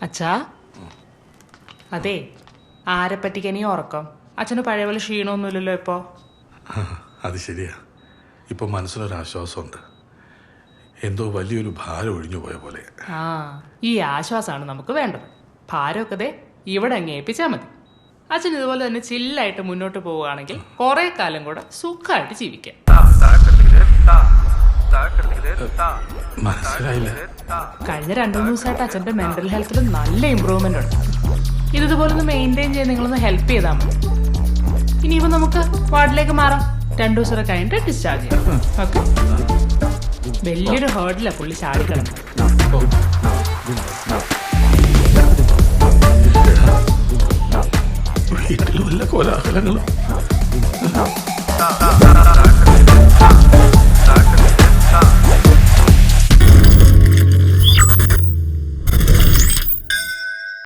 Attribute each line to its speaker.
Speaker 1: അച്ഛാ, അതെ, ആരെ പറ്റിക്കാൻ ഈ ഉറക്കം? അച്ഛന് പഴയ പോലെ ക്ഷീണമൊന്നുമില്ലല്ലോ ഇപ്പോ.
Speaker 2: അത് ശരിയാ. ഇപ്പൊ മനസ്സിലൊരാശ്വാസമുണ്ട്. എന്തോ വലിയൊരു ഭാരം ഒഴിഞ്ഞു പോയ പോലെ.
Speaker 1: ആ, ഈ ആശ്വാസമാണ് നമുക്ക് വേണ്ടത്. ഭാരമൊക്കെ ദേ ഇവിടെ അങ്ങ് ഏൽപ്പിച്ചാൽ മതി. അച്ഛൻ ഇതുപോലെ തന്നെ ചില്ലായിട്ട് മുന്നോട്ട് പോവുകയാണെങ്കിൽ കുറെ കാലം കൂടെ സുഖമായിട്ട് ജീവിക്കാം.
Speaker 2: മനസ്സിലായില്ല.
Speaker 1: കഴിഞ്ഞ 2-3 ദിവസമായിട്ട് അച്ഛന്റെ മെന്റൽ ഹെൽത്തിൽ നല്ല ഇമ്പ്രൂവ്മെന്റ് ഉണ്ട്. ഇതുപോലെ ഒന്ന് മെയിൻറ്റെയിൻ ചെയ്ത് നിങ്ങളൊന്ന് ഹെൽപ്പ് ചെയ്താൽ മതി. ഇനിയിപ്പോ നമുക്ക് വാർഡിലേക്ക് മാറാം. 2 ദിവസം കഴിഞ്ഞിട്ട് ഡിസ്ചാർജ് ചെയ്യാം. ഓക്കെ. വലിയൊരു ഹേർഡില്ല പുള്ളി ചാടിക്കിടന്നു.
Speaker 2: വീട്ടിൽ വല്ല കോലാഹലങ്ങളും